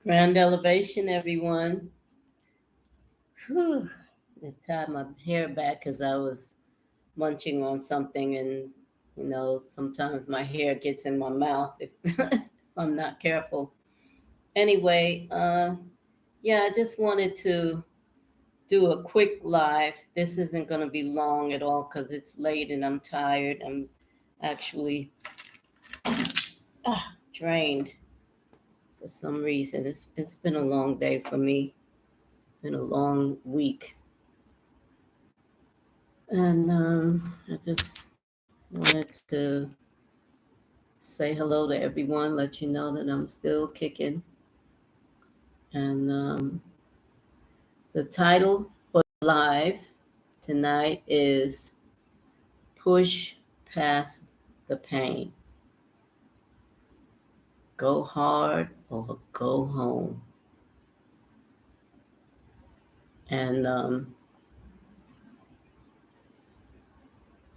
Grand elevation, everyone. Whew. I tied my hair back because I was munching on something, and sometimes my hair gets in my mouth if, if I'm not careful. Anyway, yeah, I just wanted to do a quick live. This isn't going to be long at all because it's late and I'm tired. I'm actually drained for some reason. It's been a long day for me. Been a long week. And I just wanted to say hello to everyone, let you know that I'm still kicking. And the title for live tonight is Push Past the Pain. Go hard or go home. And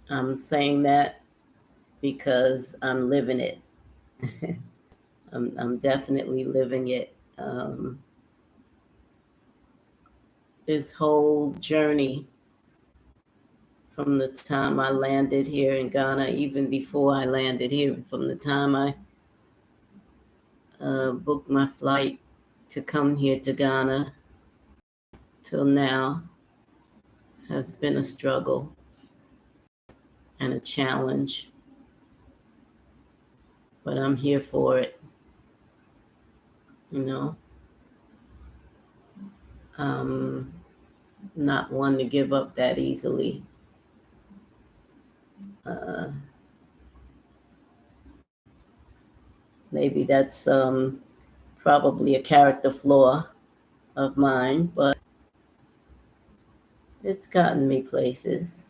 I'm saying that because I'm living it. I'm definitely living it. This whole journey from the time I landed here in Ghana, even before I landed here, from the time I booked my flight to come here to Ghana till now, has been a struggle and a challenge. But I'm here for it, you know. Not one to give up that easily. Uh, Maybe that's probably a character flaw of mine, but it's gotten me places,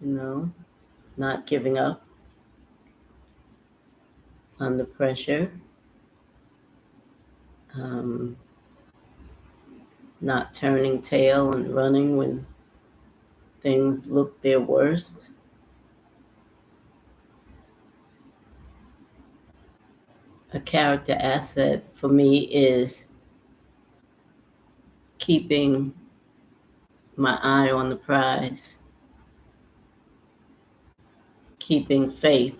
not giving up under pressure, um, not turning tail and running when things look their worst. A character asset for me is keeping my eye on the prize, keeping faith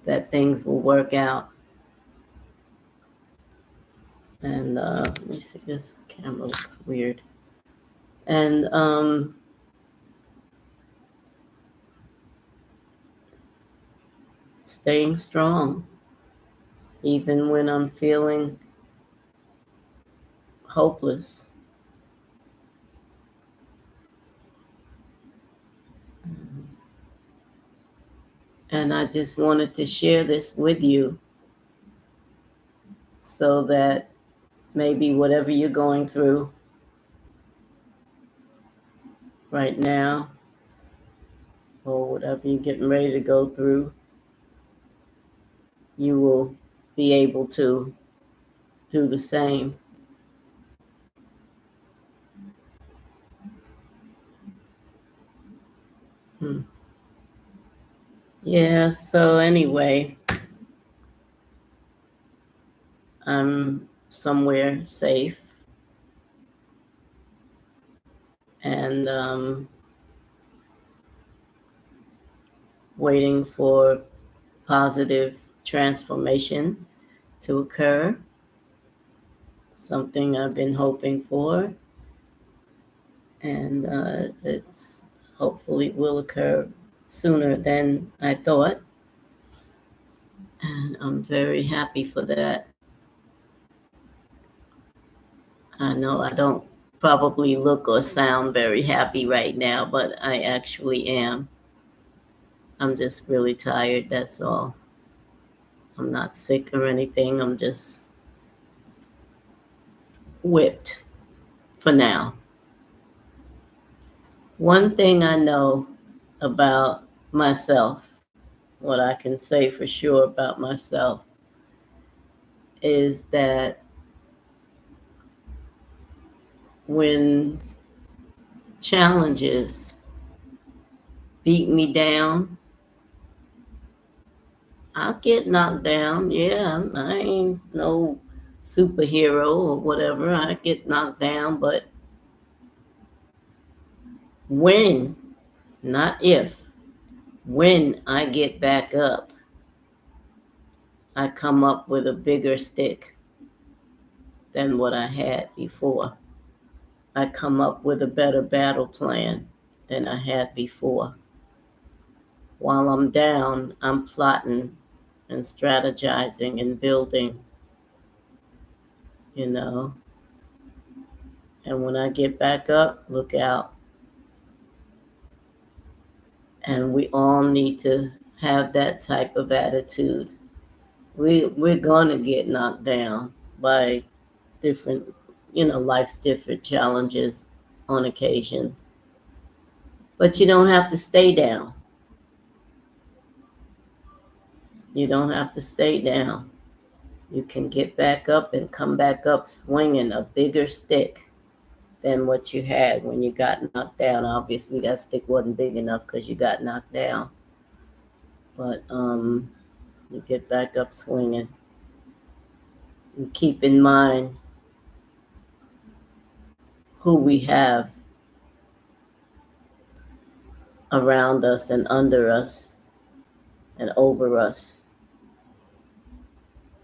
that things will work out. And let me see, this camera looks weird. And staying strong, even when I'm feeling hopeless. And I just wanted to share this with you so that maybe whatever you're going through right now, or whatever you're getting ready to go through, you will be able to do the same. Yeah, so anyway, I'm somewhere safe, and waiting for positive transformation to occur, something I've been hoping for, and it's hopefully will occur sooner than I thought, and I'm very happy for that. I know I don't probably look or sound very happy right now, but I actually am. I'm just really tired, that's all. I'm not sick or anything. I'm just whipped for now. One thing I know about myself, what I can say for sure about myself, is that when challenges beat me down, I'll get knocked down. Yeah, I ain't no superhero or whatever. I get knocked down, but when, not if, when I get back up, I come up with a bigger stick than what I had before. I come up with a better battle plan than I had before. While I'm down, I'm plotting and strategizing and building, you know. And when I get back up, look out. And we all need to have that type of attitude. We're gonna get knocked down by different, life's different challenges on occasions. But you don't have to stay down. You don't have to stay down. You can get back up and come back up swinging a bigger stick than what you had when you got knocked down. Obviously, that stick wasn't big enough because you got knocked down. But you get back up swinging. And keep in mind who we have around us and under us and over us.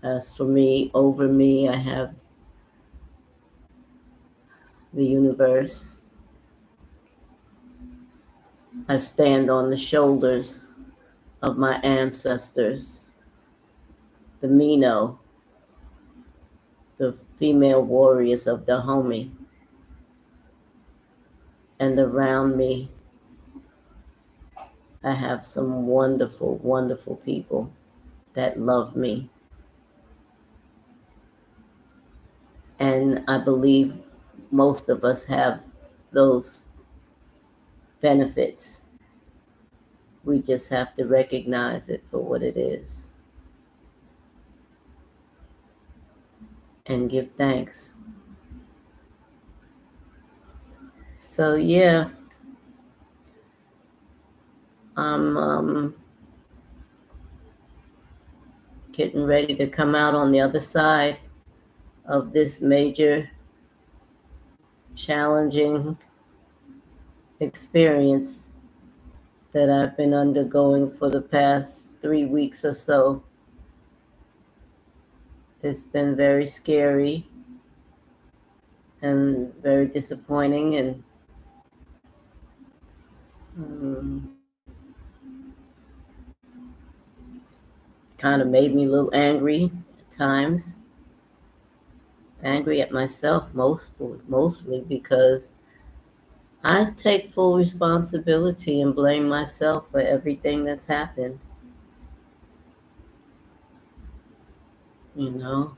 As for me, over me, I have the universe. I stand on the shoulders of my ancestors, the Mino, the female warriors of Dahomey. And around me, I have some wonderful, wonderful people that love me. And I believe most of us have those benefits. We just have to recognize it for what it is and give thanks. So yeah, I'm getting ready to come out on the other side of this major challenging experience that I've been undergoing for the past 3 weeks or so. It's been very scary and very disappointing, and it's kind of made me a little angry at times. Angry at myself mostly because I take full responsibility and blame myself for everything that's happened. You know,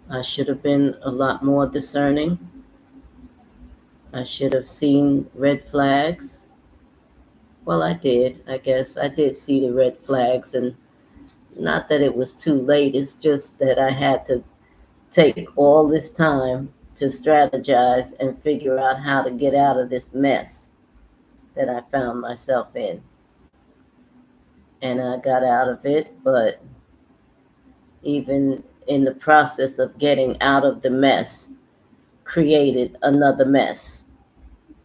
I should have been a lot more discerning. I should have seen red flags. Well, I did, I guess. I did see the red flags, and not that it was too late. It's just that I had to take all this time to strategize and figure out how to get out of this mess that I found myself in. And I got out of it, but even in the process of getting out of the mess, created another mess,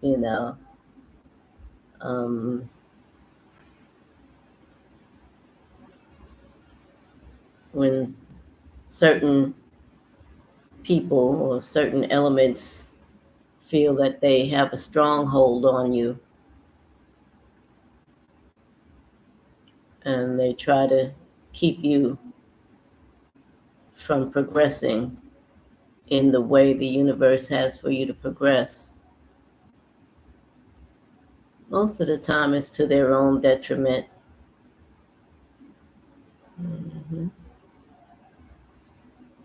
you know. When certain people or certain elements feel that they have a stronghold on you and they try to keep you from progressing in the way the universe has for you to progress, most of the time it's to their own detriment.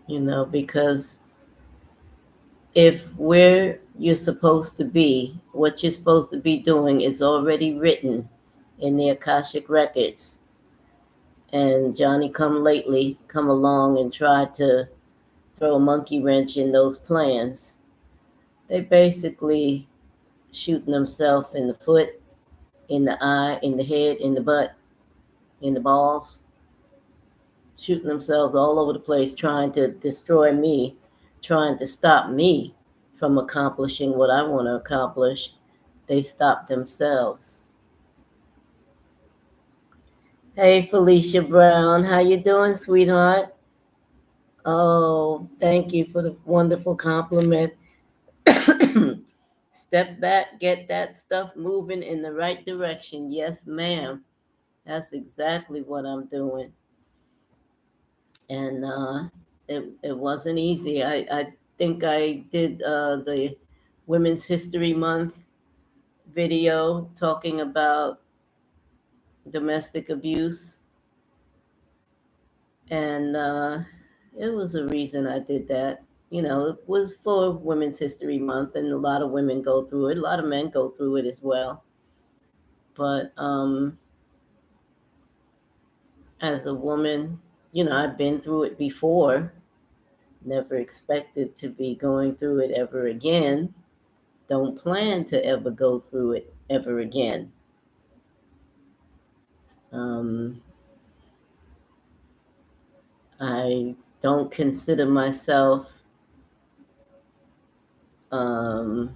You know, because if where you're supposed to be, what you're supposed to be doing is already written in the Akashic records, and Johnny come lately come along and try to throw a monkey wrench in those plans, they basically shooting themselves in the foot, in the eye, in the head, in the butt, in the balls. shooting themselves all over the place, trying to destroy me, trying to stop me from accomplishing what I want to accomplish. They stop themselves. Hey, Felicia Brown, how you doing, sweetheart? Oh, thank you for the wonderful compliment. Step back, get that stuff moving in the right direction. Yes, ma'am. That's exactly what I'm doing. And it wasn't easy. I think I did the Women's History Month video talking about domestic abuse. And it was a reason I did that. You know, it was for Women's History Month, and a lot of women go through it. A lot of men go through it as well. But as a woman, you know, I've been through it before. Never expected to be going through it ever again. Don't plan to ever go through it ever again. Um, I don't consider myself um,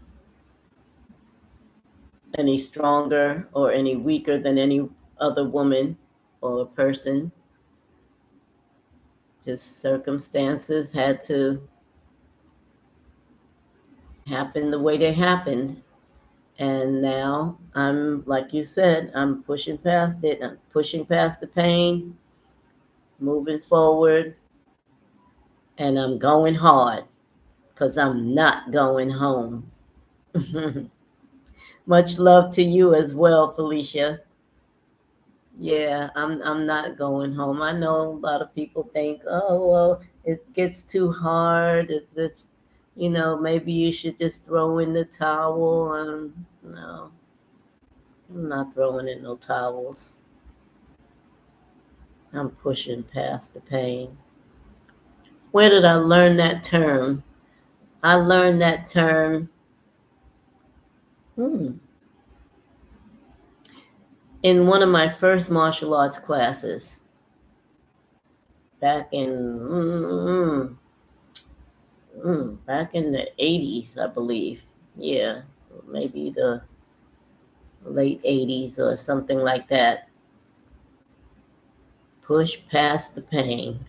any stronger or any weaker than any other woman or person. Just circumstances had to happen the way they happened. And now I'm, like you said, I'm pushing past it. I'm pushing past the pain, moving forward, and I'm going hard because I'm not going home. Much love to you as well, Felicia. Yeah, I'm not going home. I know a lot of people think, oh well, it gets too hard. It's you know, maybe you should just throw in the towel. No, I'm not throwing in no towels. I'm pushing past the pain. Where did I learn that term? I learned that term hmm, in one of my first martial arts classes back in back in the 80s, I believe. Yeah, maybe the late 80s or something like that. Push past the pain.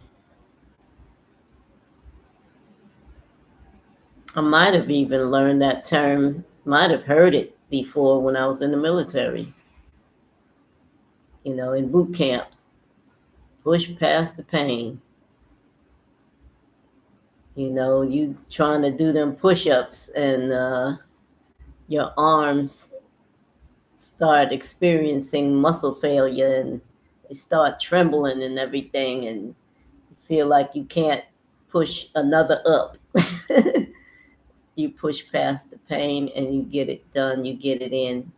I might have even learned that term, might have heard it before when I was in the military, you know, in boot camp. Push past the pain. You know, you trying to do them push-ups and your arms start experiencing muscle failure and they start trembling and everything, and you feel like you can't push another up. You push past the pain and you get it done, you get it in.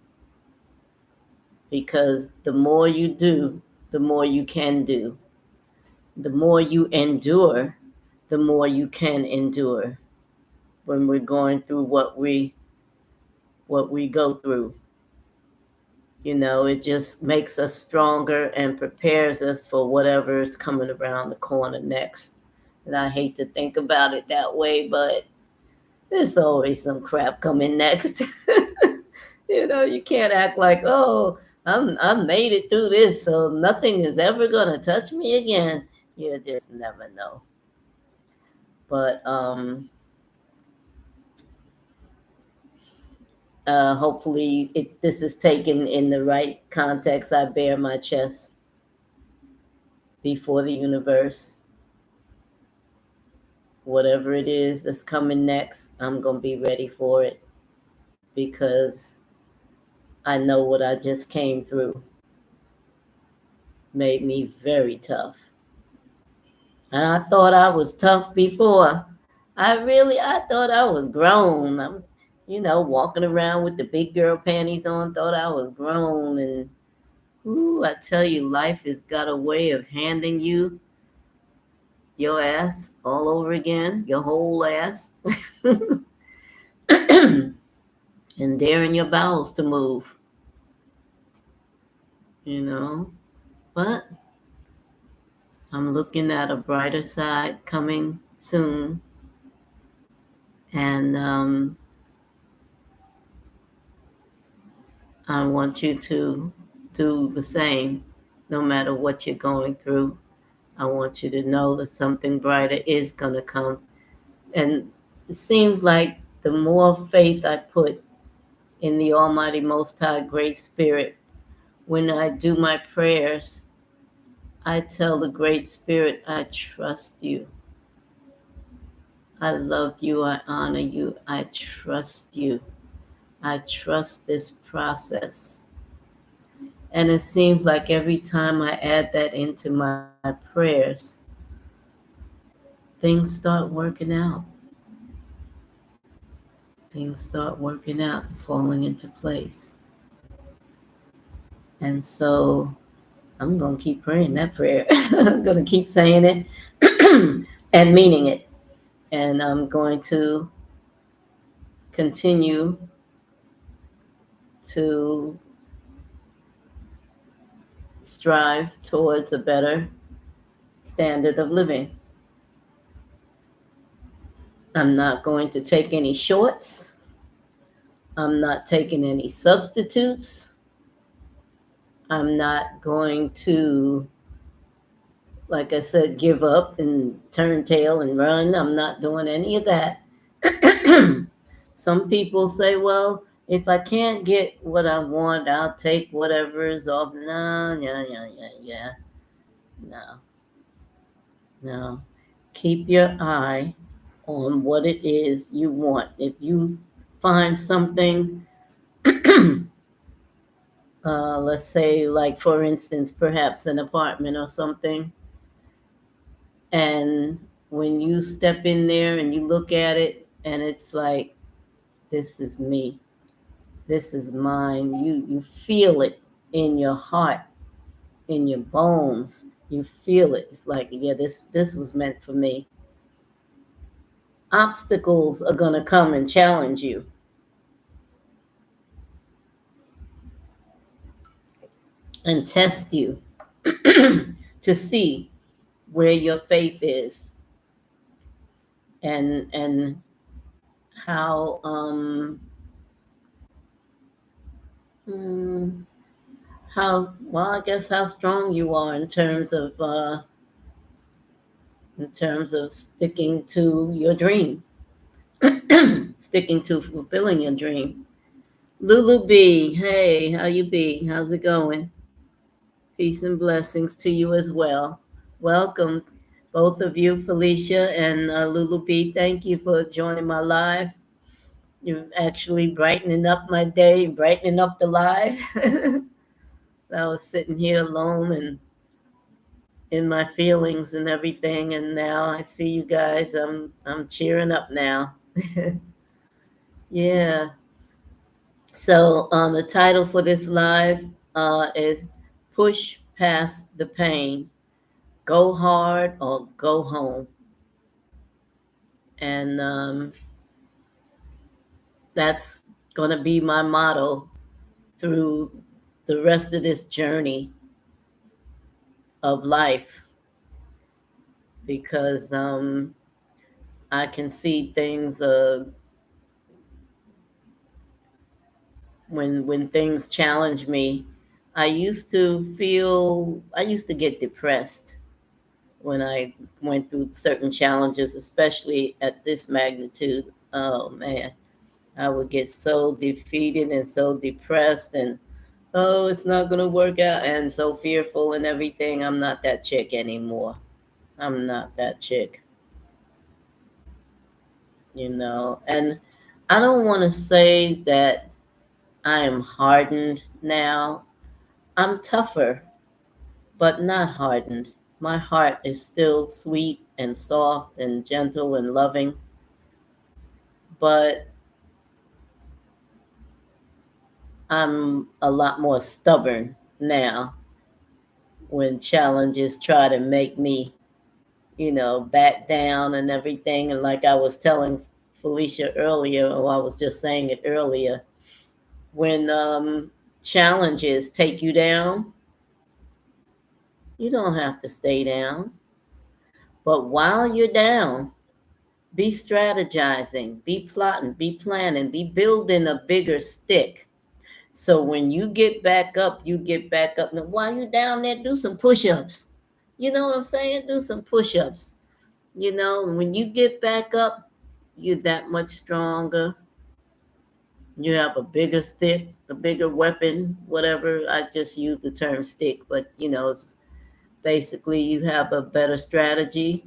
Because the more you do, the more you can do. The more you endure, the more you can endure when we're going through what we go through. You know, it just makes us stronger and prepares us for whatever is coming around the corner next. And I hate to think about it that way, but there's always some crap coming next. You know, you can't act like, oh, I made it through this, so nothing is ever gonna touch me again. You just never know. But hopefully this is taken in the right context. I bare my chest before the universe. Whatever it is that's coming next, I'm going to be ready for it because I know what I just came through made me very tough. And I thought I was tough before. I thought I was grown. I'm, you know, walking around with the big girl panties on, thought I was grown. And ooh, I tell you, life has got a way of handing you your ass all over again, your whole ass, and daring your bowels to move, you know. But I'm looking at a brighter side coming soon. And I want you to do the same, no matter what you're going through. I want you to know that something brighter is going to come. And it seems like the more faith I put in the Almighty Most High Great Spirit, when I do my prayers, I tell the Great Spirit, I trust you. I love you. I honor you. I trust you. I trust this process. And it seems like every time I add that into my prayers, things start working out. Things start working out, falling into place. And so I'm going to keep praying that prayer. I'm going to keep saying it and meaning it. And I'm going to continue to strive towards a better standard of living. I'm not going to take any shorts. I'm not taking any substitutes. I'm not going to, like I said, give up and turn tail and run. I'm not doing any of that. Some people say, well, if I can't get what I want, I'll take whatever is off. No, yeah. No. Keep your eye on what it is you want. If you find something, let's say, like for instance, perhaps an apartment or something, and when you step in there and you look at it and it's like, this is me, this is mine, you feel it in your heart, in your bones, you feel it. It's like, yeah, this was meant for me. Obstacles are going to come and challenge you and test you to see where your faith is and how well, I guess how strong you are in terms of sticking to your dream, sticking to fulfilling your dream. Lulu B, hey, how you be? How's it going? Peace and blessings to you as well. Welcome, both of you, Felicia and Lulu B. Thank you for joining my live. You're actually brightening up my day, brightening up the live. I was sitting here alone and in my feelings and everything, and now I see you guys. I'm cheering up now. Yeah. So the title for this live is "Push Past the Pain." Go hard or go home. And that's going to be my motto through the rest of this journey of life, because I can see things when things challenge me. I used to get depressed when I went through certain challenges, especially at this magnitude. Oh man, I would get so defeated and so depressed and, oh, it's not going to work out, and so fearful and everything. I'm not that chick anymore. I'm not that chick, And I don't want to say that I am hardened now. I'm tougher, but not hardened. My heart is still sweet and soft and gentle and loving, but I'm a lot more stubborn now when challenges try to make me, back down and everything. And like I was telling Felicia earlier, or I was just saying it earlier, when challenges take you down, you don't have to stay down. But while you're down, be strategizing, be plotting, be planning, be building a bigger stick. So when you get back up, you get back up. Now, while you're down there, do some push ups. You know what I'm saying? Do some push ups. When you get back up, you're that much stronger. You have a bigger stick, a bigger weapon, whatever. I just use the term stick, but it's basically you have a better strategy,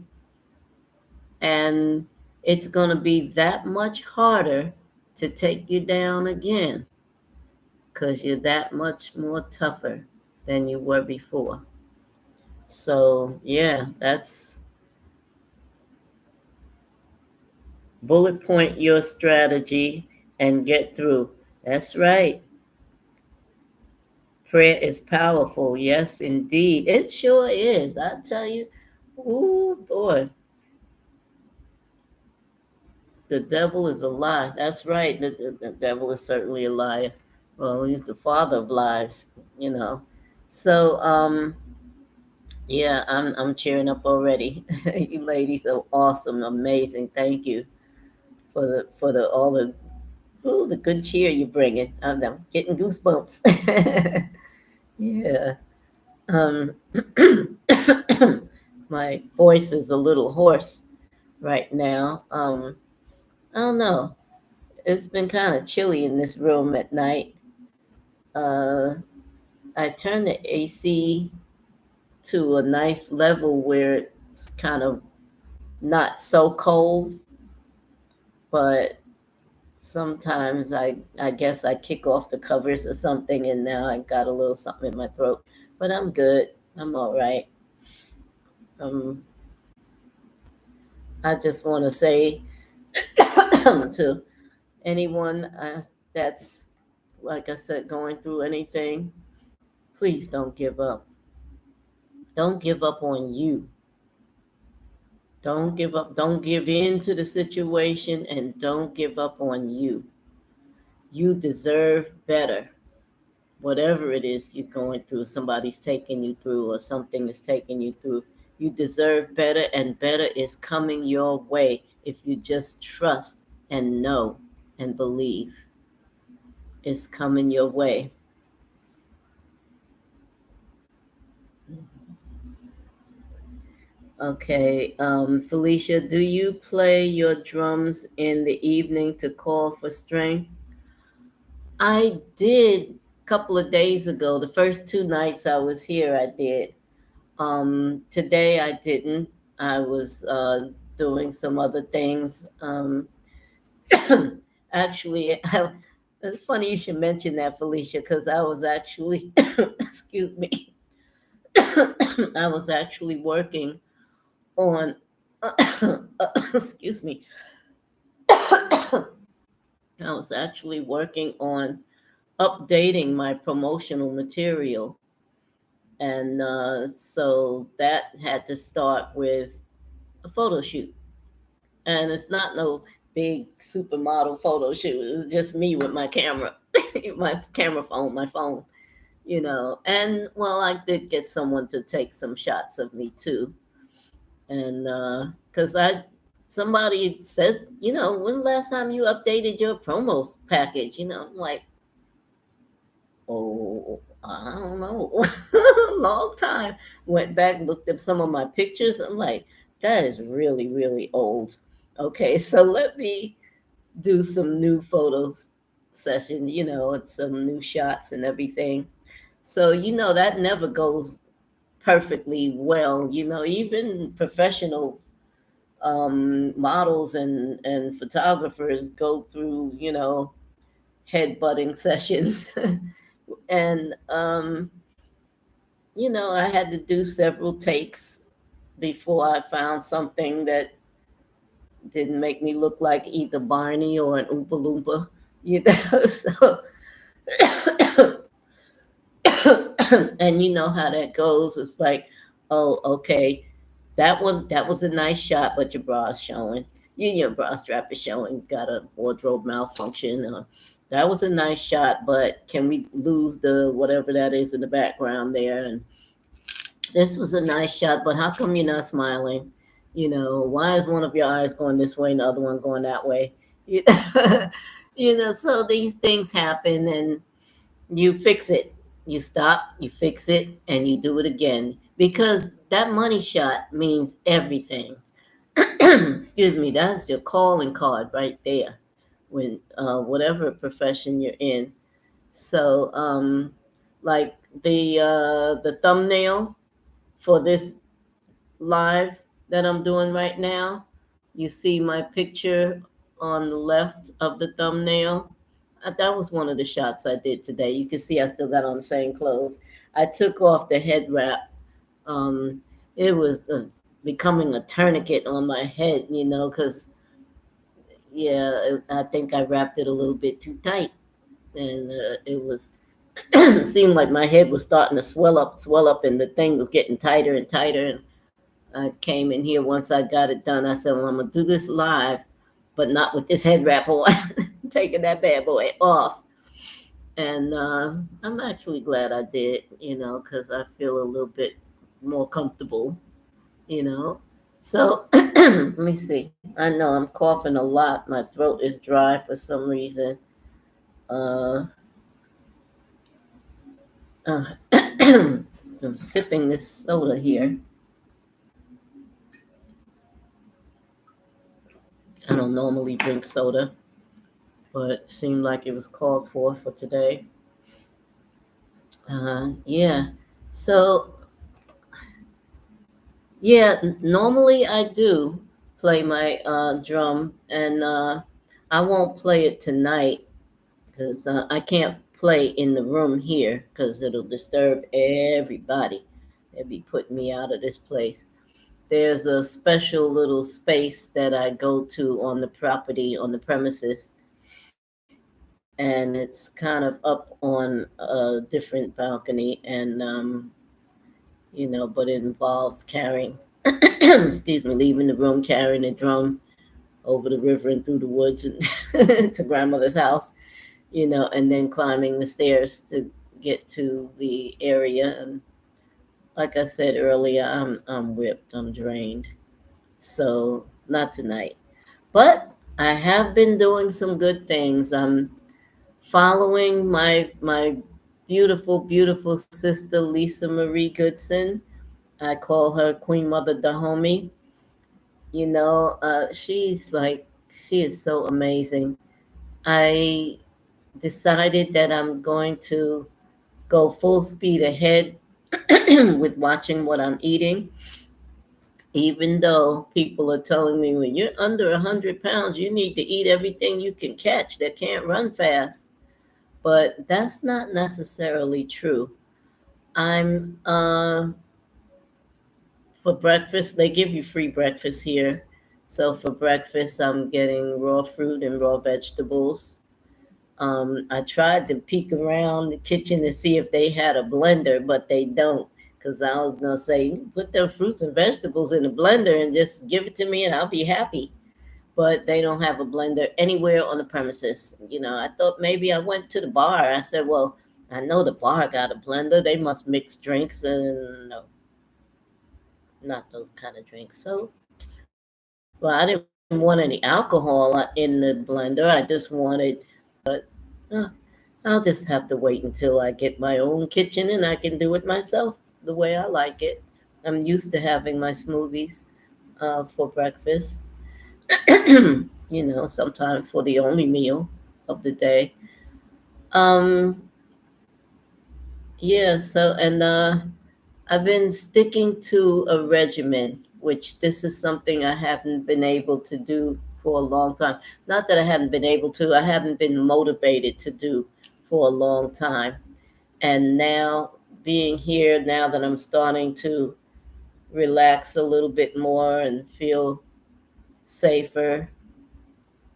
and it's going to be that much harder to take you down again because you're that much more tougher than you were before. So, yeah, that's bullet point your strategy and get through. That's right. Prayer is powerful. Yes, indeed. It sure is. I tell you, oh boy, the devil is a lie. That's right. The devil is certainly a liar. Well, he's the father of lies, you know. So, yeah, I'm cheering up already. You ladies are awesome, amazing. Thank you for the all the ooh, the good cheer you're bringing. I'm getting goosebumps. Yeah. Um, my voice is a little hoarse right now. I don't know. It's been kind of chilly in this room at night. Uh, I turned the AC to a nice level where it's kind of not so cold, but sometimes I guess I kick off the covers or something, and now I got a little something in my throat. But I'm good. I'm all right. Um, I just want to say to anyone that's, like I said, going through anything, please don't give up. Don't give up on you. Don't give up. Don't give in to the situation, and don't give up on you. You deserve better. Whatever it is you're going through, somebody's taking you through, or something is taking you through, you deserve better, and better is coming your way if you just trust and know and believe it's coming your way. Okay, Felicia, do you play your drums in the evening to call for strength? I did a couple of days ago. The first two nights I was here, I did. Today I didn't. I was doing some other things. Actually, it's funny you should mention that, Felicia, because I was actually, excuse me, I was actually working on, excuse me, I was actually working on updating my promotional material. And so that had to start with a photo shoot. And it's not no big supermodel photo shoot. It was just me with my camera, my camera phone, my phone, And well, I did get someone to take some shots of me too. And because somebody said, when's the last time you updated your promo package? I'm like, oh, I don't know. Long time. Went back, looked up some of my pictures. I'm like, that is really, really old. Okay, so let me do some new photos session, and some new shots and everything. So, that never goes perfectly well. Even professional models and photographers go through, head butting sessions. And I had to do several takes before I found something that didn't make me look like either Barney or an Oompa Loompa, So, and you know how that goes. It's like, oh, okay, that was a nice shot, but your bra's showing. Your bra strap is showing. Got a wardrobe malfunction. That was a nice shot, but can we lose the whatever that is in the background there? And this was a nice shot, but how come you're not smiling? Why is one of your eyes going this way and the other one going that way? You, so these things happen and you fix it. You stop, you fix it, and you do it again. Because that money shot means everything. Excuse me, that's your calling card right there. When whatever profession you're in. So, like the thumbnail for this live that I'm doing right now, you see my picture on the left of the thumbnail. That was one of the shots I did today. You can see I still got on the same clothes. I took off the head wrap. Um, it was becoming a tourniquet on my head, because yeah, I think I wrapped it a little bit too tight, and it was it seemed like my head was starting to swell up, and the thing was getting tighter and tighter. And I came in here once I got it done. I said, "Well, I'm gonna do this live, but not with this head wrap on." Taking that bad boy off, and I'm actually glad I did, because I feel a little bit more comfortable, you know. So let me see. I know I'm coughing a lot. My throat is dry for some reason. Uh, I'm sipping this soda here. I don't normally drink soda, but it seemed like it was called for today. Yeah. So, yeah, normally I do play my drum, and I won't play it tonight because I can't play in the room here because it'll disturb everybody. They'll be putting me out of this place. There's a special little space that I go to on the property, on the premises, and it's kind of up on a different balcony, and but it involves carrying, excuse me, leaving the room, carrying a drum over the river and through the woods and to grandmother's house, and then climbing the stairs to get to the area. And like I said earlier, I'm whipped, I'm drained. So not tonight. But I have been doing some good things. I'm following my beautiful, beautiful sister Lisa Marie Goodson. I call her Queen Mother Dahomey. She is so amazing. I decided that I'm going to go full speed ahead with watching what I'm eating, even though people are telling me when you're under 100 pounds, you need to eat everything you can catch that can't run fast. But that's not necessarily true. I'm For breakfast, they give you free breakfast here. So for breakfast, I'm getting raw fruit and raw vegetables. I tried to peek around the kitchen to see if they had a blender, but they don't. Because I was going to say, put their fruits and vegetables in a blender and just give it to me and I'll be happy. But they don't have a blender anywhere on the premises. I thought maybe I went to the bar. I said, well, I know the bar got a blender. They must mix drinks. And no, not those kind of drinks. So, well, I didn't want any alcohol in the blender. I just wanted, uh, I'll just have to wait until I get my own kitchen and I can do it myself the way I like it. I'm used to having my smoothies for breakfast, sometimes for the only meal of the day. Um, yeah, so, and I've been sticking to a regimen, which this is something I haven't been able to do for a long time. Not that I haven't been able to, I haven't been motivated to do for a long time. And now, being here, now that I'm starting to relax a little bit more and feel safer,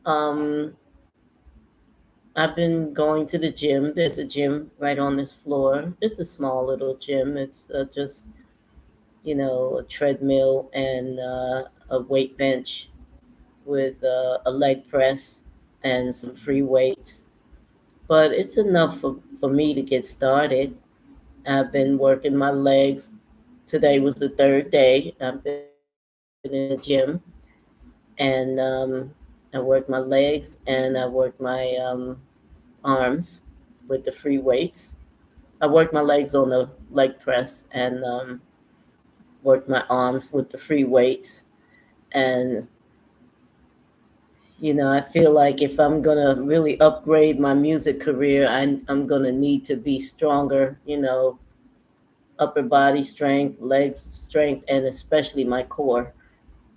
um, I've been going to the gym. There's a gym right on this floor. It's a small little gym. It's just a treadmill and a weight bench with a leg press and some free weights. But it's enough for me to get started. I've been working my legs. Today was the third day. I've been in a gym, and I work my legs and I work my arms with the free weights. I work my legs on the leg press and work my arms with the free weights. And I feel like if I'm gonna really upgrade my music career, I'm gonna need to be stronger. Upper body strength, legs strength, and especially my core.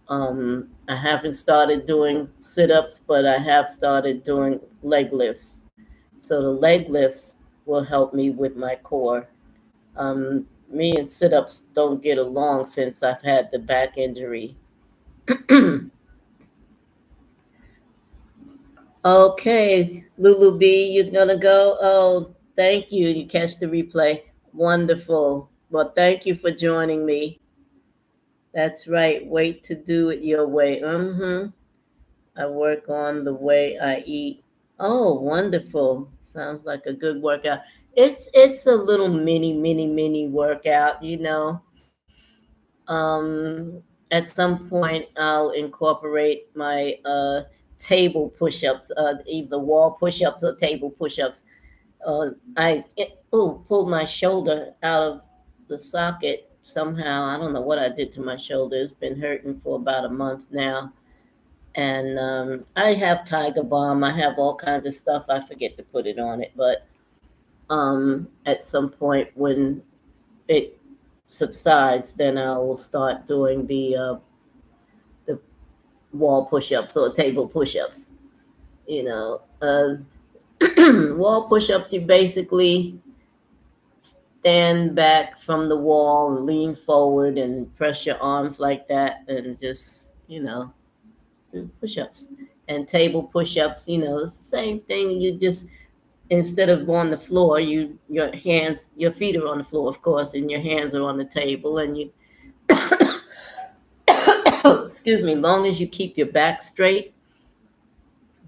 I haven't started doing sit ups, but I have started doing leg lifts. So the leg lifts will help me with my core. Me and sit ups don't get along since I've had the back injury. Okay, Lulu B, you're gonna go? Oh, thank you. You catch the replay. Wonderful. Well, thank you for joining me. That's right. Wait to do it your way. I work on the way I eat. Oh, wonderful. Sounds like a good workout. It's a little mini workout. At some point I'll incorporate my table push-ups, either wall push-ups or table push-ups. Pulled my shoulder out of the socket somehow. I don't know what I did to my shoulder. It's been hurting for about a month now. And I have Tiger Balm. I have all kinds of stuff. I forget to put it on it, but at some point when it subsides, then I will start doing the wall push-ups or table push-ups. You know, wall push-ups. You basically stand back from the wall and lean forward and press your arms like that, and just do push-ups. And table push-ups, it's the same thing. You just, instead of on the floor, your feet are on the floor, of course, and your hands are on the table, and you excuse me, long as you keep your back straight,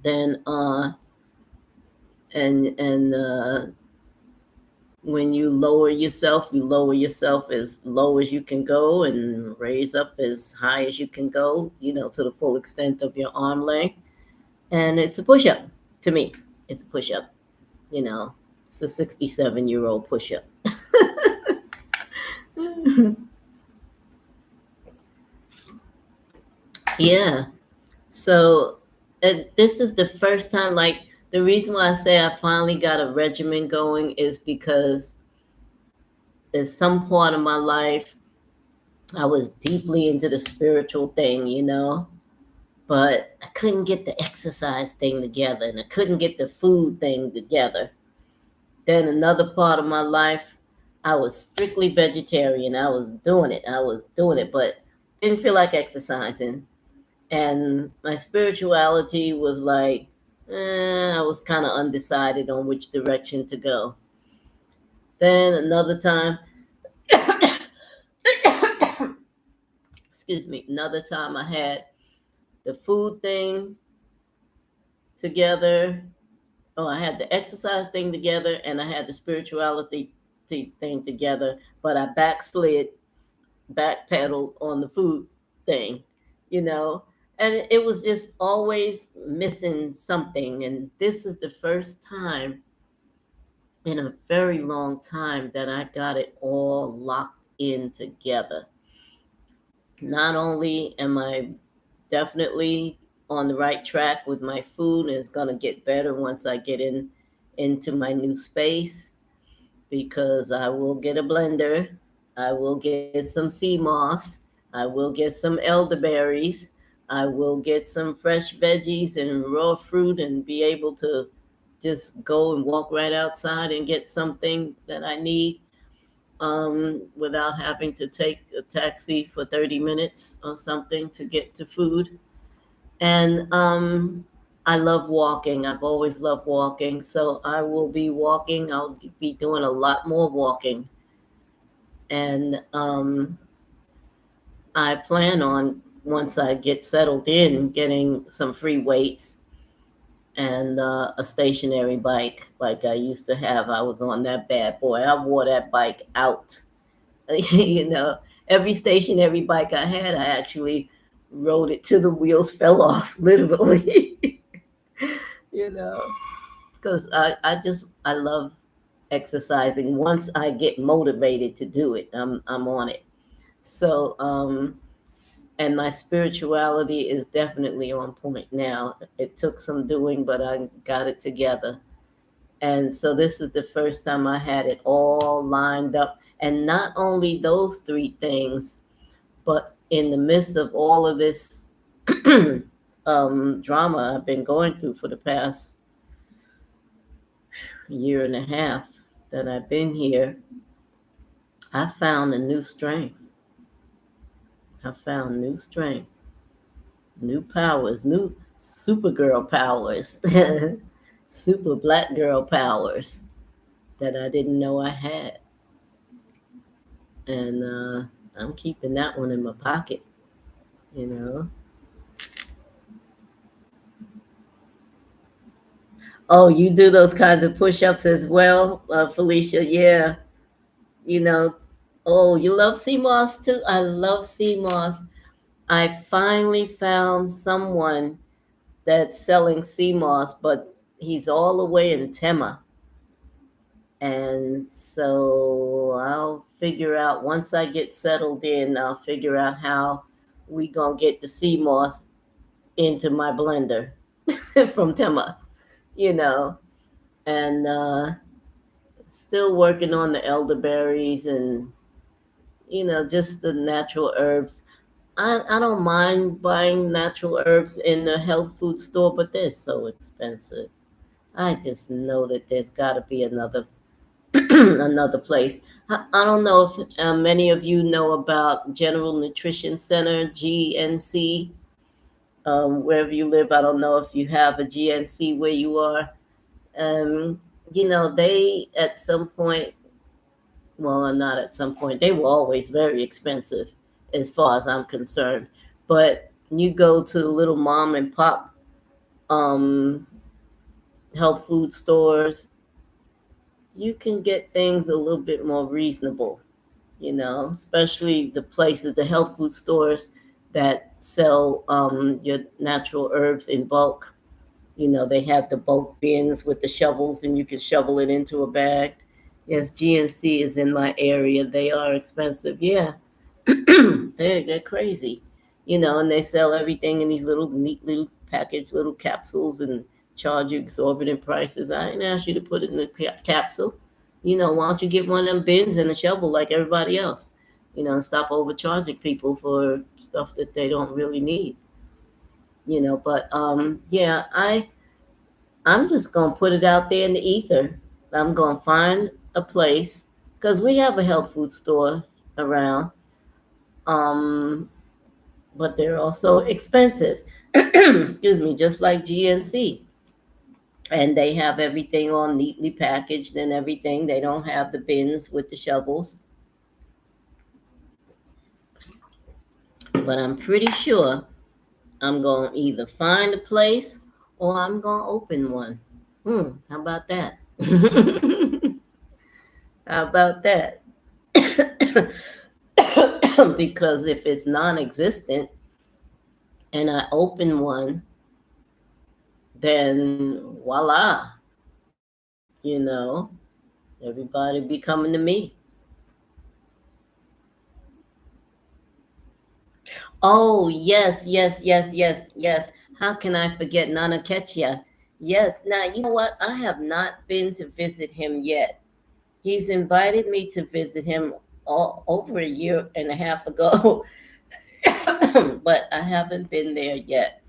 then and when you lower yourself as low as you can go and raise up as high as you can go, to the full extent of your arm length. And it's a push-up. To me, it's a push-up. It's a 67-year-old push-up. Yeah. So this is the first time, like, the reason why I say I finally got a regimen going is because at some part of my life, I was deeply into the spiritual thing, but I couldn't get the exercise thing together and I couldn't get the food thing together. Then another part of my life, I was strictly vegetarian. I was doing it, but didn't feel like exercising. And my spirituality was like, I was kind of undecided on which direction to go. Then another time, excuse me, another time I had the food thing together. Oh, I had the exercise thing together and I had the spirituality thing together, but I backpedaled on the food thing, you know, and it was just always missing something. And this is the first time in a very long time that I got it all locked in together. Not only am I definitely on the right track with my food, and it's going to get better once I get into my new space, because I will get a blender, I will get some sea moss, I will get some elderberries, I will get some fresh veggies and raw fruit, and be able to just go and walk right outside and get something that I need, without having to take a taxi for 30 minutes or something to get to food. And I love walking. I've always loved walking. So I will be walking. I'll be doing a lot more walking. And I plan on, once I get settled in, getting some free weights and a stationary bike like I used to have. I was on that bad boy. I wore that bike out. you know, every stationary bike I had, I actually rode it till the wheels fell off, literally. you know, because I love exercising. Once I get motivated to do it, I'm on it. So and my spirituality is definitely on point now. It took some doing, but I got it together. And so this is the first time I had it all lined up. And not only those three things, but in the midst of all of this drama I've been going through for the past year and a half that I've been here, I found a new strength. I found new strength, new powers, new supergirl powers, super black girl powers that I didn't know I had. And I'm keeping that one in my pocket, you know. Oh, you do those kinds of push ups as well, Felicia? Yeah. You know, oh, you love sea moss too? I love sea moss. I finally found someone that's selling sea moss, but he's all the way in Tema. And so I'll figure out once I get settled in, I'll figure out how we gonna get the sea moss into my blender from Tema, you know. And still working on the elderberries and just the natural herbs. I don't mind buying natural herbs in the health food store, but they're so expensive. I just know that there's got to be another another place. I don't know if many of you know about General Nutrition Center (GNC). Wherever you live, I don't know if you have a GNC where you are. Um, they at some point, well, not at some point, they were always very expensive as far as I'm concerned. But you go to the little mom and pop um, health food stores, you can get things a little bit more reasonable, especially the places, the health food stores that sell your natural herbs in bulk. They have the bulk bins with the shovels and you can shovel it into a bag. Yes, GNC is in my area. They are expensive. Yeah. they're crazy. And they sell everything in these little neat little packaged little capsules and charge you exorbitant prices. I didn't ask you to put it in the capsule. Why don't you get one of them bins and a shovel like everybody else? And stop overcharging people for stuff that they don't really need. But yeah, I'm just gonna put it out there in the ether. I'm gonna find a place because we have a health food store around, um, but they're also expensive. Excuse me, just like GNC, and they have everything all neatly packaged and everything. They don't have the bins with the shovels, but I'm pretty sure I'm gonna either find a place or I'm gonna open one. How about that? How about that? Because if it's non-existent and I open one, then voila, everybody be coming to me. Oh, yes, yes, yes, yes, yes. How can I forget Nana Ketchia? Yes. Now, you know what? I have not been to visit him yet. He's invited me to visit him all over a year and a half ago, but I haven't been there yet.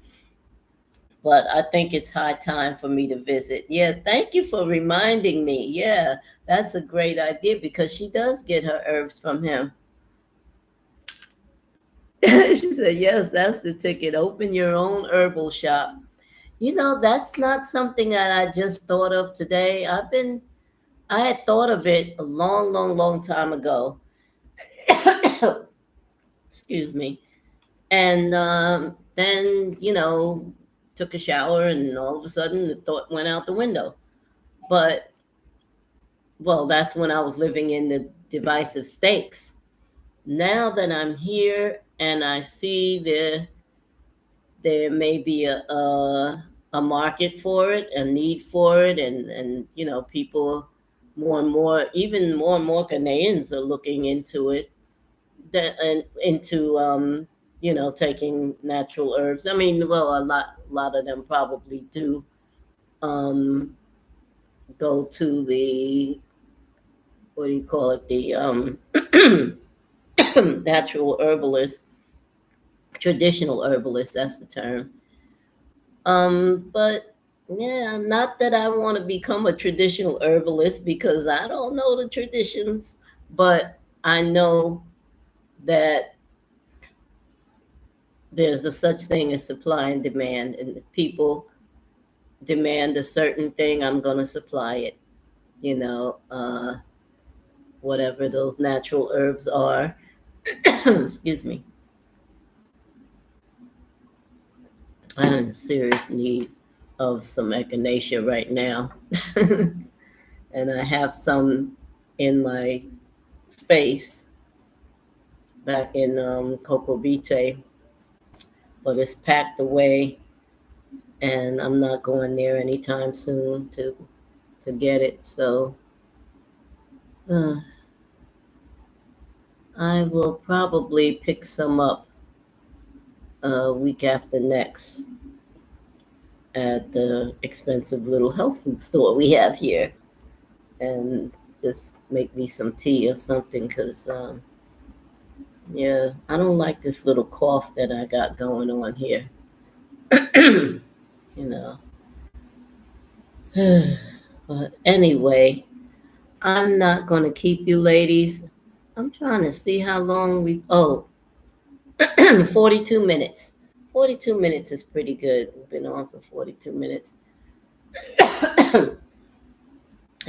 But I think it's high time for me to visit. Yeah, thank you for reminding me. Yeah, that's a great idea because she does get her herbs from him. She said, yes, that's the ticket. Open your own herbal shop. That's not something that I just thought of today. I had thought of it a long, long, long time ago. Excuse me. And then, took a shower and all of a sudden the thought went out the window. But, well, that's when I was living in the divisive states. Now that I'm here and I see there may be a market for it, a need for it, and people more and more, even more and more Ghanaians are looking into it, that and into taking natural herbs. I mean, well, a lot of them probably do um, go to the, what do you call it, the natural herbalist, traditional herbalist. That's the term. But yeah, not that I want to become a traditional herbalist because I don't know the traditions, but I know that there's a such thing as supply and demand, and if people demand a certain thing, I'm going to supply it. You know, whatever those natural herbs are. Excuse me. I'm in serious need of some echinacea right now. And I have some in my space back in Coco Vite, but it's packed away, and I'm not going there anytime soon to get it. So uh, I will probably pick some up week after next at the expensive little health food store we have here, and just make me some tea or something, because yeah, I don't like this little cough that I got going on here. you know. But anyway, I'm not going to keep you ladies. I'm trying to see how long we. Oh, 42 minutes. 42 minutes is pretty good. We've been on for 42 minutes.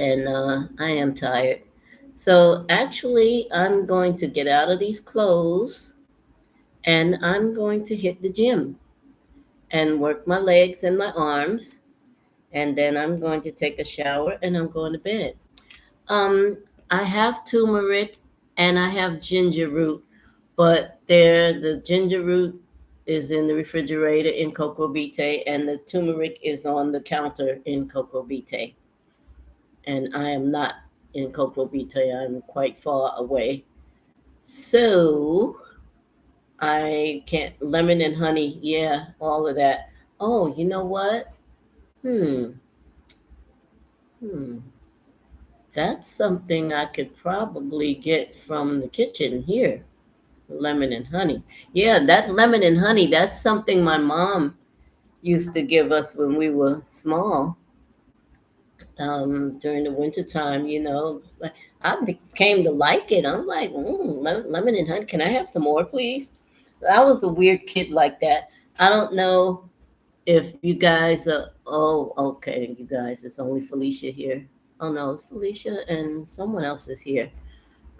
And I am tired. So actually, I'm going to get out of these clothes and I'm going to hit the gym and work my legs and my arms. And then I'm going to take a shower and I'm going to bed. Um, I have turmeric and I have ginger root, but the ginger root is in the refrigerator in Coco Vite, and the turmeric is on the counter in Coco Vite. And I am not in Coco Vite, I'm quite far away. So I can't, lemon and honey, yeah, all of that. Oh, you know what? Hmm, hmm. That's something I could probably get from the kitchen here. Lemon and honey. Yeah, that lemon and honey, that's something my mom used to give us when we were small, during the winter time, Like, came to like it. I'm like, lemon and honey. Can I have some more, please? I was a weird kid like that. I don't know if you guys are. Oh, okay, you guys. It's only Felicia here. Oh no, it's Felicia and someone else is here.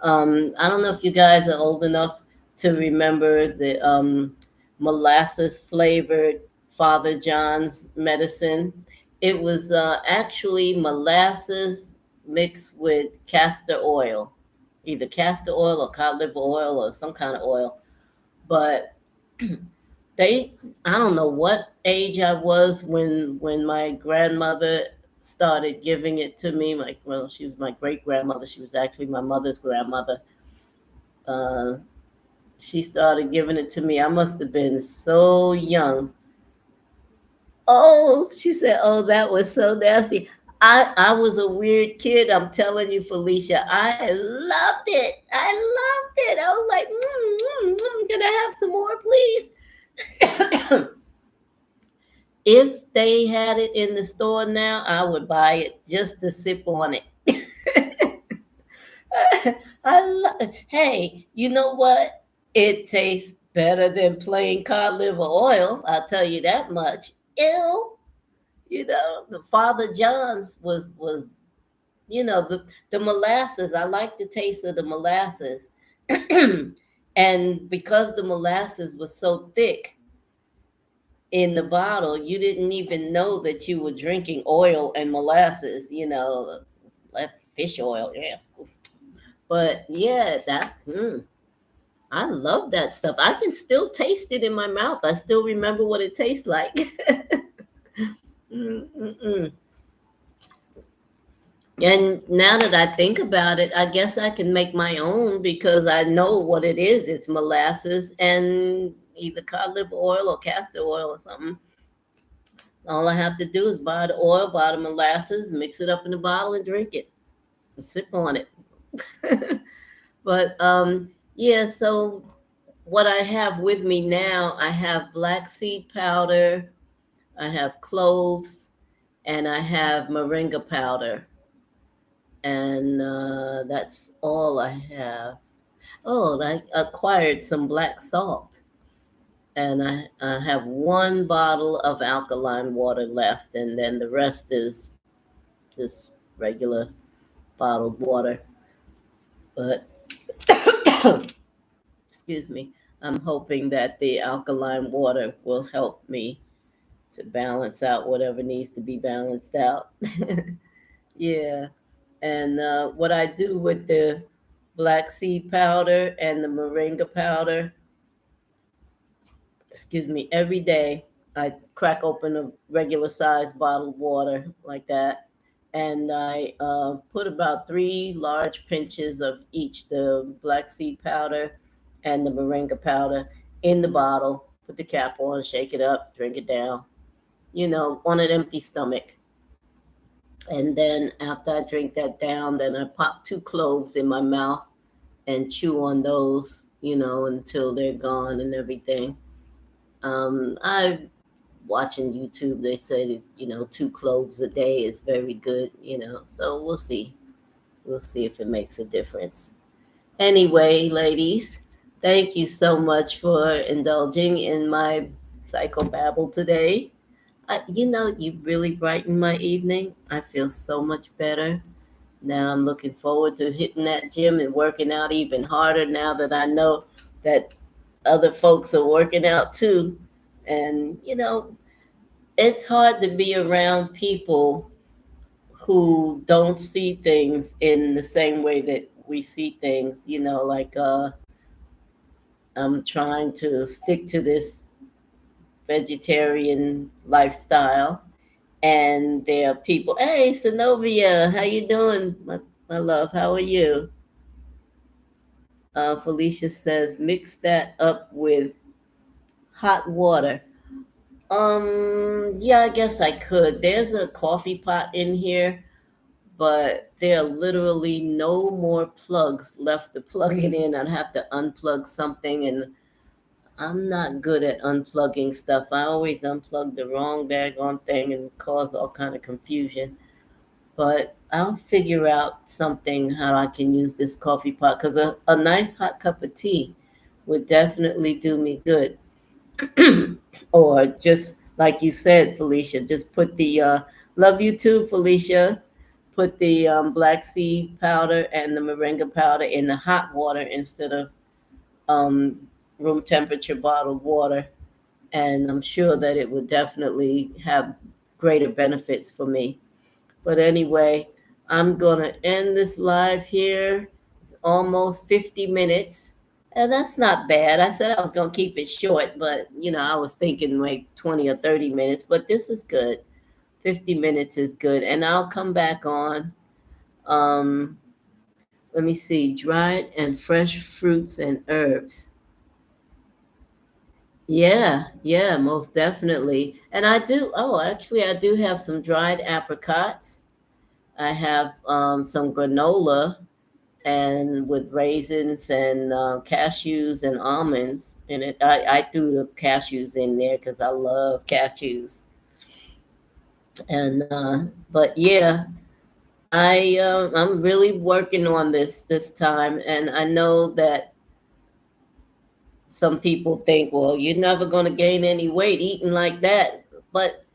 I don't know if you guys are old enough to remember the molasses flavored Father John's medicine. It was actually molasses mixed with castor oil, either castor oil or cod liver oil or some kind of oil. But they, I don't know what age I was when my grandmother started giving it to me. Well, she was my great grandmother. She was actually my mother's grandmother. uh, she started giving it to me. I must have been so young. Oh, she said, "Oh, that was so nasty." I was a weird kid. I'm telling you, Felicia. I loved it. I loved it. I was like, "Can I have some more, please?" If they had it in the store now, I would buy it just to sip on it. Hey, you know what? It tastes better than plain cod liver oil. I'll tell you that much. Ew. The Father John's was the molasses. I like the taste of the molasses, and because the molasses was so thick in the bottle, you didn't even know that you were drinking oil and molasses. Like fish oil. Yeah, but yeah, that. I love that stuff. I can still taste it in my mouth. I still remember what it tastes like. Mm-mm-mm. And now that I think about it, I guess I can make my own because I know what it is. It's molasses and either cod liver oil or castor oil or something. All I have to do is buy the oil, buy the molasses, mix it up in a bottle, and drink it. Sip on it. But yeah, so what I have with me now, I have black seed powder, I have cloves, and I have moringa powder. And that's all I have. Oh, I acquired some black salt. And I have one bottle of alkaline water left, and then the rest is just regular bottled water. But excuse me, I'm hoping that the alkaline water will help me to balance out whatever needs to be balanced out. Yeah. And what I do with the black seed powder and the moringa powder, excuse me, every day I crack open a regular size bottled water like that. And I put about 3 large pinches of each the black seed powder and the moringa powder in the bottle, put the cap on, shake it up, drink it down, on an empty stomach. And then after I drink that down, then I pop 2 cloves in my mouth and chew on those, until they're gone and everything. I watching YouTube, they say that, 2 cloves a day is very good, so we'll see. We'll see if it makes a difference. Anyway, ladies, thank you so much for indulging in my psychobabble today. You really brightened my evening. I feel so much better. Now I'm looking forward to hitting that gym and working out even harder now that I know that other folks are working out too. And, it's hard to be around people who don't see things in the same way that we see things, like I'm trying to stick to this vegetarian lifestyle. And there are people, hey, Synovia, how you doing, my love? How are you? Felicia says, mix that up with hot water. Yeah, I guess I could. There's a coffee pot in here, but there are literally no more plugs left to plug it in. I'd have to unplug something, and I'm not good at unplugging stuff. I always unplug the wrong daggone thing and cause all kind of confusion. But I'll figure out something how I can use this coffee pot because a nice hot cup of tea would definitely do me good. Or just like you said, Felicia, just put the love you too, Felicia. Put the black seed powder and the moringa powder in the hot water instead of um, room temperature bottled water, and I'm sure that it would definitely have greater benefits for me. But anyway, I'm gonna end this live here. It's almost 50 minutes. And that's not bad. I said I was gonna keep it short, but I was thinking like 20 or 30 minutes, but this is good. 50 minutes is good. And I'll come back on. Um, let me see, dried and fresh fruits and herbs. Yeah, yeah, most definitely. And actually, I do have some dried apricots. I have some granola and with raisins and cashews and almonds in it. I threw the cashews in there because I love cashews. And but yeah, I'm really working on this time, and I know that some people think, well, you're never going to gain any weight eating like that, but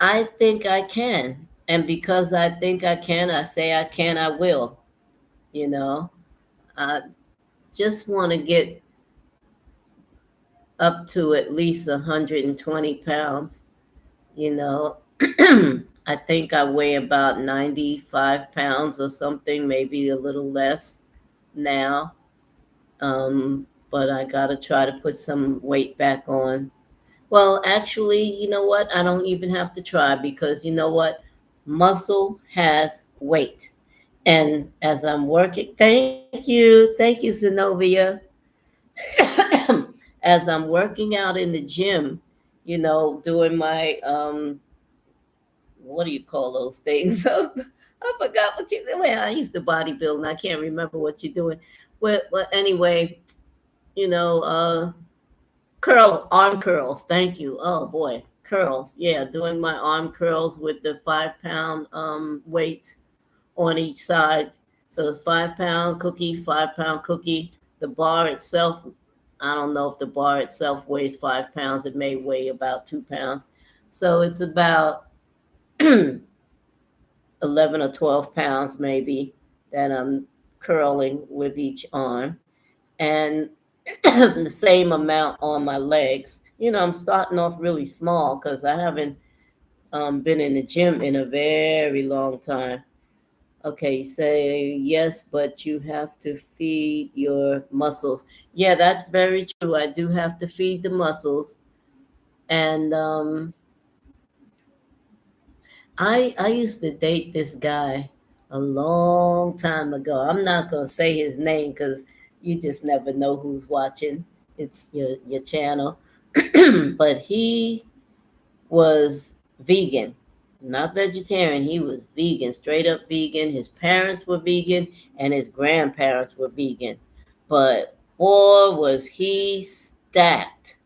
I think I can, and because I think I can, I say I can, I will. You know, I just want to get up to at least 120 pounds. You know, I think I weigh about 95 pounds or something, maybe a little less now. but I gotta try to put some weight back on. Well, actually, you know what? I don't even have to try because you know what? Muscle has weight. And as I'm working, thank you, Zenobia. As I'm working out in the gym, doing my what do you call those things? I forgot what you. Well, I used to bodybuild, and I can't remember what you're doing. Well, anyway, you know, arm curls. Thank you. Oh boy, curls. Yeah, doing my arm curls with the 5 pound weight on each side. So it's 5 pound cookie, 5 pound cookie. The bar itself, I don't know if the bar itself weighs 5 pounds. It may weigh about 2 pounds. So it's about 11 or 12 pounds maybe that I'm curling with each arm. And the same amount on my legs. I'm starting off really small because I haven't been in the gym in a very long time. Okay, you say yes, but you have to feed your muscles. Yeah, that's very true. I do have to feed the muscles. And I used to date this guy a long time ago. I'm not gonna say his name because you just never know who's watching. It's your channel, but he was vegan, not vegetarian. He was vegan, straight up vegan. His parents were vegan, and his grandparents were vegan. But boy, was he stacked.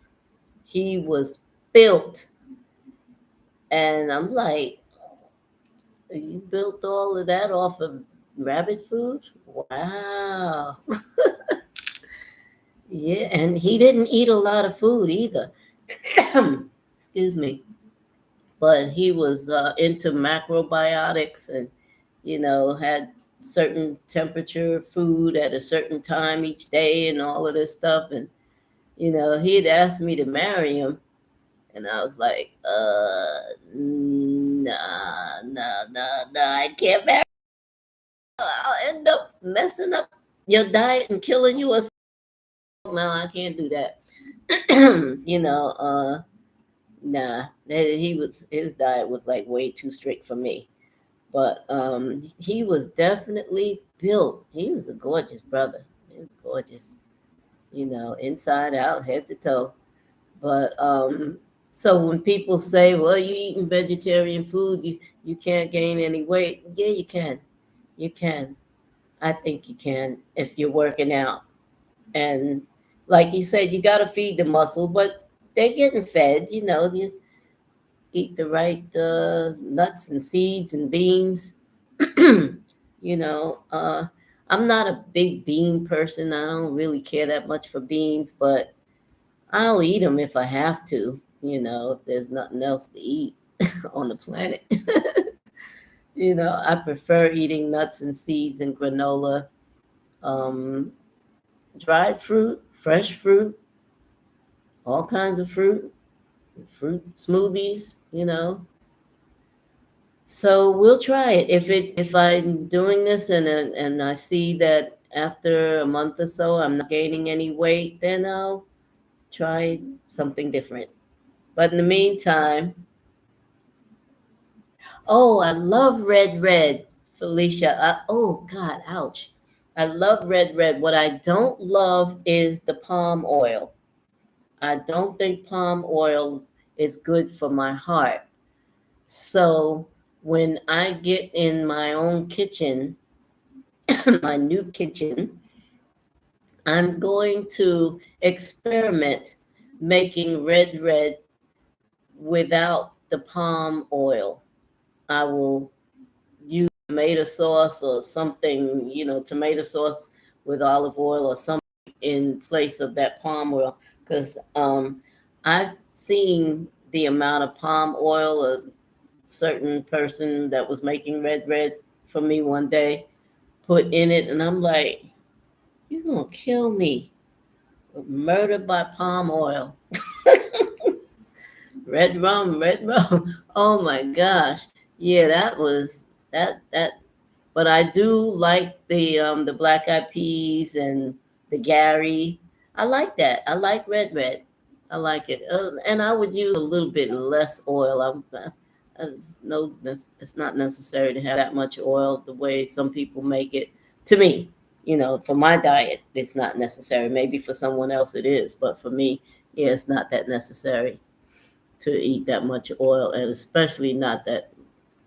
He was built, and I'm like, you built all of that off of rabbit food? Wow. Yeah, and he didn't eat a lot of food either. Excuse me. But he was into macrobiotics and, had certain temperature food at a certain time each day and all of this stuff. And, he'd asked me to marry him. And I was like, nah, I can't marry. I'll end up messing up your diet and killing you or something. No, I can't do that. Nah. His diet was like way too strict for me. But he was definitely built. He was a gorgeous brother. He was gorgeous, inside out, head to toe. But so when people say, "Well, you eating vegetarian food, you can't gain any weight," yeah, you can. You can. I think you can if you're working out. And like you said, you got to feed the muscle, but they're getting fed. You eat the right nuts and seeds and beans. you know, uh, I'm not a big bean person. I don't really care that much for beans, but I'll eat them if I have to. If there's nothing else to eat on the planet. I prefer eating nuts and seeds and granola, um, dried fruit, fresh fruit, all kinds of fruit smoothies. So we'll try it. If I'm doing this and I see that after a month or so I'm not gaining any weight, then I'll try something different. But in the meantime, oh, I love red, Felicia. Oh God, ouch. I love red. What I don't love is the palm oil. I don't think palm oil is good for my heart. So when I get in my own kitchen, my new kitchen, I'm going to experiment making red without the palm oil. I will use tomato sauce or something, tomato sauce with olive oil or something in place of that palm oil. Because I've seen the amount of palm oil a certain person that was making red for me one day put in it. And I'm like, you're going to kill me. Murder by palm oil. Red rum. Oh my gosh. Yeah, that was that. But I do like the black eyed peas and the Gary. I like that. I like red. I like it, and I would use a little bit less oil. It's not necessary to have that much oil the way some people make it. To me, for my diet, it's not necessary. Maybe for someone else it is, but for me, yeah, it's not that necessary to eat that much oil, and especially not that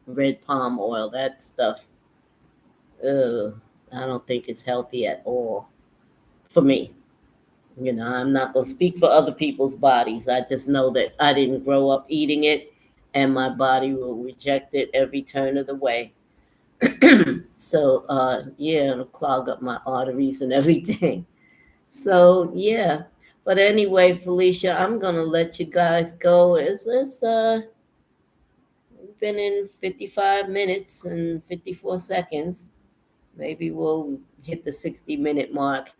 red palm oil. That stuff, I don't think it's healthy at all for me. I'm not going to speak for other people's bodies. I just know that I didn't grow up eating it, and my body will reject it every turn of the way. So, yeah, it'll clog up my arteries and everything. So, yeah. But anyway, Felicia, I'm going to let you guys go. We've been in 55 minutes and 54 seconds. Maybe we'll hit the 60-minute mark.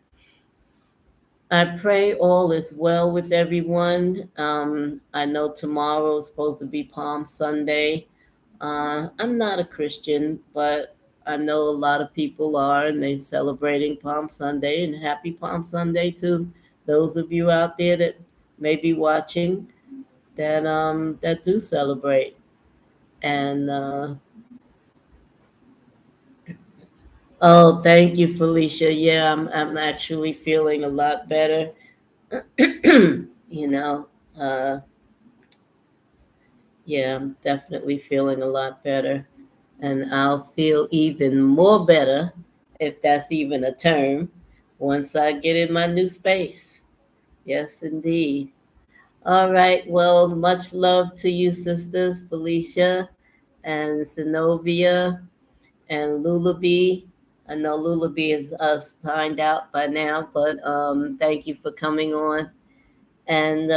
I pray all is well with everyone. I know tomorrow is supposed to be Palm Sunday. I'm not a Christian, but I know a lot of people are, and they're celebrating Palm Sunday. And happy Palm Sunday to those of you out there that may be watching that do celebrate. And oh, thank you, Felicia. Yeah, I'm actually feeling a lot better. you know. Uh, Yeah, I'm definitely feeling a lot better. And I'll feel even more better, if that's even a term, once I get in my new space. Yes, indeed. All right. Well, much love to you, sisters, Felicia and Zenobia and Lulaby. I know Lulaby is signed out by now, but thank you for coming on. And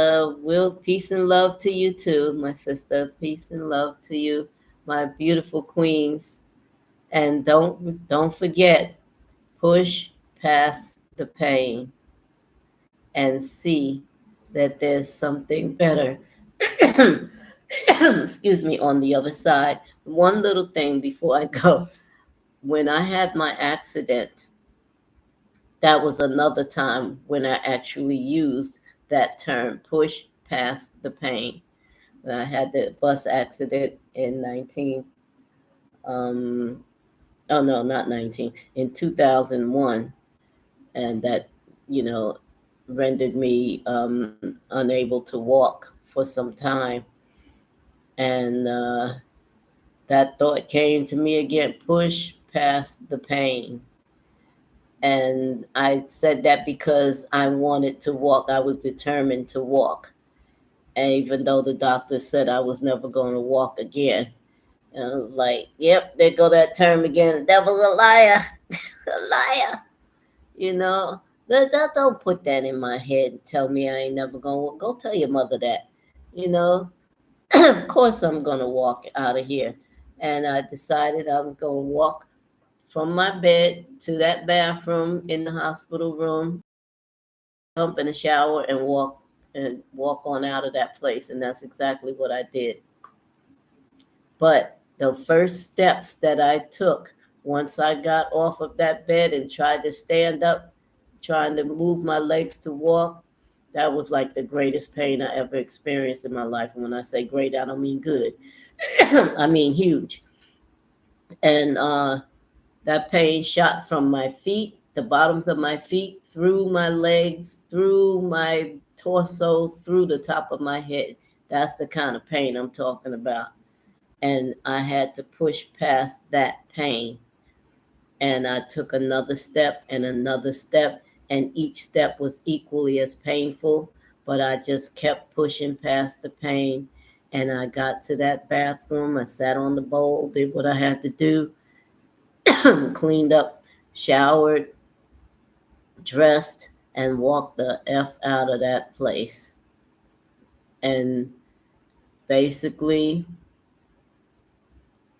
will peace and love to you too, my sister. Peace and love to you, my beautiful queens. And don't forget, push past the pain and see that there's something better. Excuse me, on the other side. One little thing before I go. When I had my accident, that was another time when I actually used that term, push past the pain. I had the bus accident in 19, oh no, not 19, in 2001. And that, you know, rendered me unable to walk for some time. And that thought came to me again, push past the pain. And I said that because I wanted to walk. I was determined to walk. And even though the doctor said I was never going to walk again. And I was like, yep, there go that term again. The devil's a liar. A liar. You know, don't put that in my head and tell me I ain't never going to walk. Go tell your mother that. You know, of course I'm going to walk out of here. And I decided I was going to walk from my bed to that bathroom in the hospital room, jump in the shower and walk on out of that place. And that's exactly what I did. But the first steps that I took once I got off of that bed and tried to stand up, trying to move my legs to walk, that was like the greatest pain I ever experienced in my life. And when I say great, I don't mean good. I mean huge. And that pain shot from my feet, the bottoms of my feet, through my legs, through my torso, through the top of my head. That's the kind of pain I'm talking about. And I had to push past that pain. And I took another step and another step, and each step was equally as painful, but I just kept pushing past the pain. And I got to that bathroom. I sat on the bowl, did what I had to do, cleaned up, showered, dressed, and walked the F out of that place. And basically,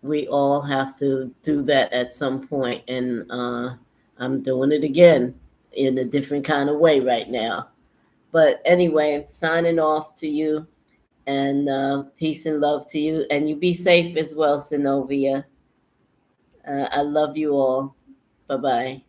we all have to do that at some point. And I'm doing it again in a different kind of way right now. But anyway, I'm signing off to you, and peace and love to you. And you be safe as well, Synovia. I love you all. Bye-bye.